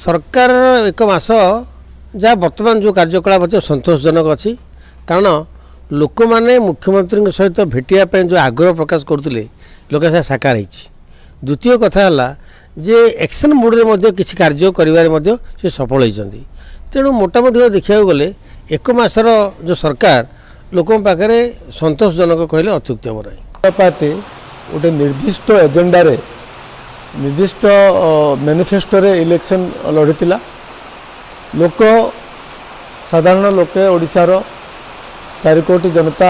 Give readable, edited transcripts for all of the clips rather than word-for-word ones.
सरकार एक मास जहाँ बर्तमान जो कार्यकलाप अच्छे सतोषजनक अच्छी कारण लोक मैंने मुख्यमंत्री सहित भेटिया जो आग्रह प्रकाश करते लोक साकार हो। द्वितीय कथा जे एक्शन मोड्रे किसी कार्य कर सफल होती तेणु मोटामोटी देखा गले एक मासर जो सरकार लोक पाखे सतोषजनक कहले अत्युक्ति हम रही। पार्टी गोटे निर्दिष्ट एजेंडा रे निर्दिष्ट मैनिफेस्टो रे इलेक्शन लड़ी लोक साधारण लोके ओडिशार 4 कोटी जनता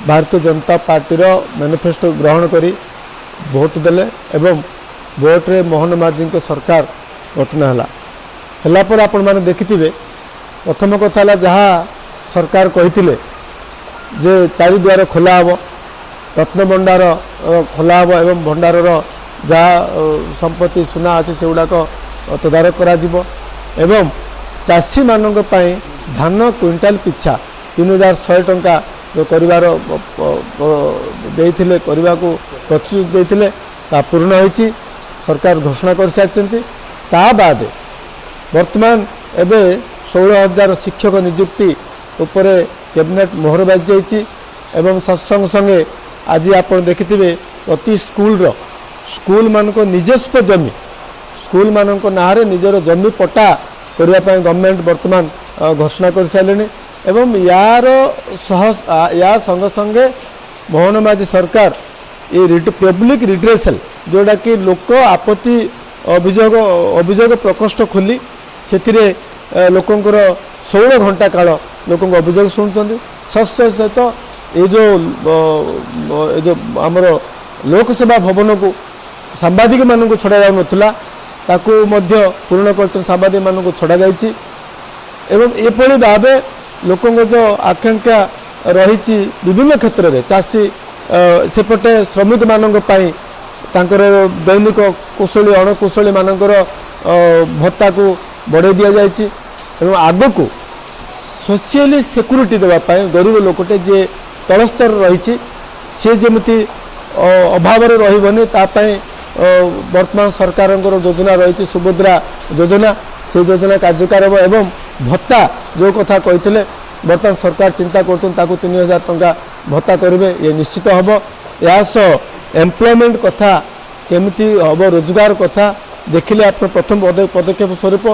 भारतीय जनता पार्टी मैनिफेस्टो ग्रहण करी भोट देले एवं भोट रे मोहन माझी को सरकार गठन है पर आपण माने देखिथिबे प्रथम कथा जहाँ सरकार कही जे 4 द्वार खोला हे रत्न भंडार खोला हे एवं भंडार जहाँ संपत्ति सुना अच्छे से गुड़ाक तदारक करा चाषी मानक धान क्विंटाल पिछा 3100 टंका जो करिवार देइथिले करने को प्रतिश्रुति देइथिले ता पूर्ण होइछि सरकार घोषणा कर सारिछन्ति। ता बाद वर्तमान एबे 16,000 शिक्षक नियुक्ति उपरे कैबिनेट मोहर बाजि जाइछि एवं सत्संग संगे आज आप देखिथिबे प्रति स्कूल मानक निजस्व जमी स्कूल मानक नारे निजर जमी पट्टा करने गवर्नमेंट वर्तमान घोषणा कर सारे एवं यार संगे संगे मोहन माझी सरकार ये पब्लिक रिड्रेसल जोड़ा कि लोक आपत्ति अभियोग प्रकोष्ठ खोली से लोकंर 16 घंटा काल लोक अभियोग शुणुंट सहित ये जो आमर लोकसेवा भवन को सांबादिक मान छड़ा जाऊला ताकू पूर्ण कर सांबादिक मान छड़ा जाइए एवं एपरी भाव लोक जो आकांक्षा रही विभिन्न क्षेत्र में चाषी सेपटे श्रमिक मानक दैनिक कुशली अणकुशली मानकर भत्ता को बढ़े दि जाए आग को सोशियली सिक्यूरीटी देवाई गरीब लोकटे जे तलस्तर रही सी जमी अभाव रही वर्तमान सरकार योजना रही सुभद्रा योजना से योजना कार्यकार एवं भत्ता जो कथा कही वर्तमान सरकार चिंता कर 3000 टंका भत्ता करेंगे ये निश्चित हम या एम्प्लॉयमेंट कथा केमिति हम रोजगार कथा देखिले आप प्रथम पदक्षेप स्वरूप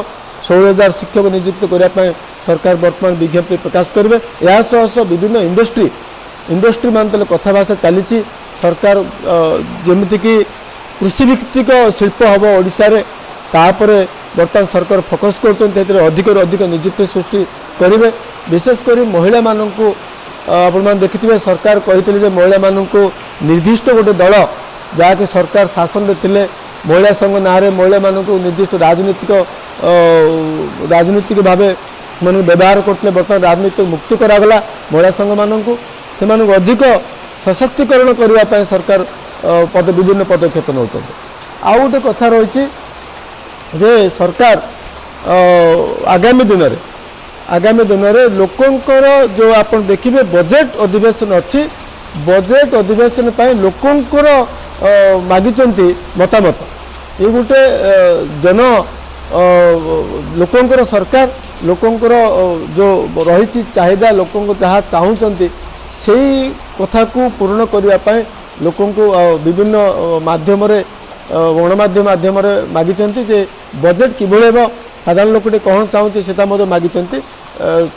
16,000 शिक्षक नियुक्त करने सरकार वर्तमान विज्ञप्ति प्रकाश करेंगे या विभिन्न इंडस्ट्री मान कथबार्ता चली सरकार जमीक कृषिभित्तिक शिल्प हम ओडिशा रे तापरे वर्तमान सरकार फोकस कर अधिक नियुक्ति सृष्टि करेंगे विशेषकर महिला मानक आपण देखिए सरकार कही महिला मानक निर्दिष्ट गोटे दल जहाँकि सरकार शासन थे महिला संघ ना महिला मानक निर्दिष्ट राजनीतिक भाव मैंने व्यवहार करते बर्तमान राजनीति मुक्ति करागला महिला संघ मानक से अधिक सशक्तिकरण करने सरकार विभिन्न पदक्षेप नौ आउ गोटे कथा रही जे सरकार आगामी दिन में लोकंकर जो आप देखिए बजेट अधिवेशन अच्छी बजेट अधिवेशन लोकंकर मागिचंती मतामत ये गोटे जन लोकंकर सरकार लोकंकर जो रही चाहिदा लोक जहाँ चाहूँगी से कथा को पूर्ण करने लोक विभिन्न माध्यम गणमाध्यम माध्यम मागिचंती जे बजेट किभଳି ହେବ साधारण लोकटे कौन चाहूँचे से मागिचंती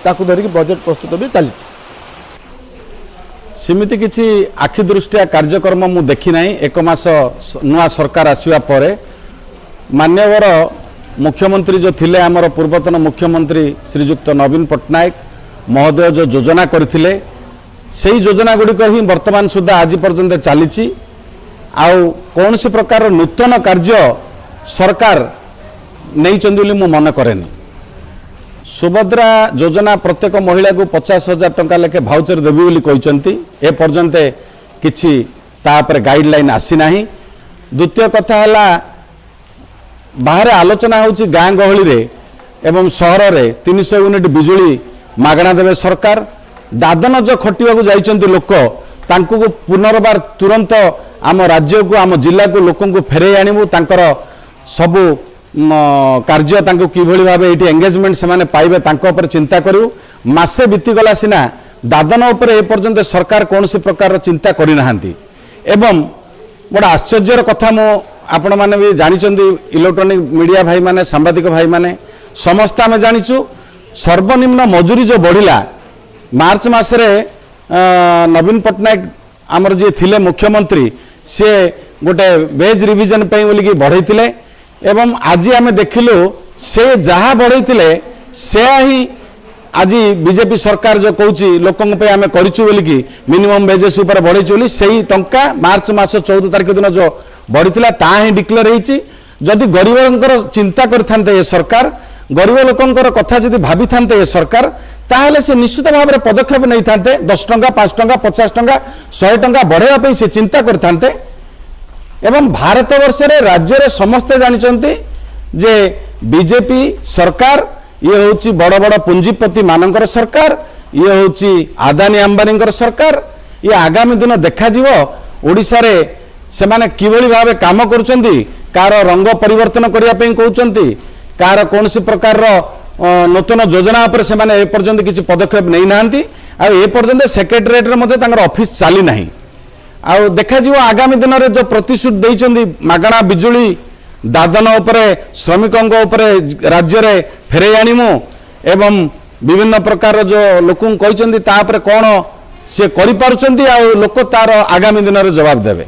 ताकू धरिकी बजेट प्रस्तुत भी चली सेमिति किछि आखि दृष्टिया कार्यक्रम मु देखि नाही। एक मास नुआ सरकार आसिवा परे मान्यवर मुख्यमंत्री जो थिले आमर पूर्वतन मुख्यमंत्री श्रीजुक्त नवीन पट्टनायक महोदय जो योजना करथिले से योजना गुड़िक ही वर्तमान सुधा आज पर्यंत चली आउ कौन सी प्रकार नूतन कार्य सरकार नहीं बोली मु मन करेनि। सुभद्रा योजना प्रत्येक महिला को 50,000 टंका लेखे भाउचर देवी बोली कहते ए पर्यंत किछि तापर गाइडलाइन आसी नाही। द्वितीय कथा है बाहर आलोचना होची गाँ गहली रे एवं सहर रे 300 यूनिट बिजुली मागणा देवे सरकार दादन जो खटिया को जाइचंती लोक तांको को पुनर्बार तुरंत आम राज्य को आम जिला को लोक फेरे आणिबू तांकर सबु कार्य तांको किभଳି भाबे एटी एंगेजमेंट से माने पाइबे तांको ऊपर चिंता करू मासे बीतीगला सिना दादन उपर ए पर्यंत सरकार कौन सी प्रकार चिंता करि नाहांती एवं बड़ा आश्चर्यर कथा मो आपण माने भी जानिचंदी इलेक्ट्रॉनिक मीडिया भाई माने सांबादिक भाई माने समस्त आम जानिचु सर्वनिम्न मजूरी जो बढ़िला मार्च मासरे नवीन पट्टनायक आमर जे थिले मुख्यमंत्री से गोटे वेज रिविजन पे बोलिकी बढ़ईले एवं आज आम देखिलु से जहाँ बढ़ईले से ही आज बीजेपी सरकार जो कहूँ लोकों आम करूँ बोलिकी मिनिमम वेजेस ऊपर बढ़ई बोली से ही टंका मार्च मास 14 तारिख दिन जो बढ़ी ता ही डिक्लेयर होती जदि गरीबंकर चिंता करते ये सरकार गरीब लोकंकर कथा जदि भावी था ये सरकार ताहले से निश्चित भाव में पदक्षेप नहीं था 10 टंका 5 टंका 50 टंका 100 टंका बढ़ाई से चिंता करते एवं भारत वर्ष रे राज्य रे समस्ते जानिचंती जे बीजेपी सरकार ये होची बड़ बड़ पुंजीपति मानकर सरकार ये होची आदानी अंबानीकर सरकार ये आगामी दिन देखा जीवो ओडिसा रे से माने किभଳି भाबे काम करूचंती कार रंग परिवर्तन करिया पे कहउचंती कार कौन सी प्रकार नूतन योजना पर से माने ए पर्यंत किसी पदक्षेप नहीं नांती आ ए पर्यंत सेक्रेटरीएट रे मध्ये तांकर ऑफिस चाली नाही आ देखा जीवो आगामी दिन रे जो प्रतिश्रुति देइचंती मागणा बिजुली दादन उपरे श्रमिकों उपरे राज्य रे फेरे आनिमु एवं विभिन्न प्रकार जो लोकं कहचंती ता पर कोन से करि पारुचंती आ लोक तार आगामी दिन रे जवाब देबे।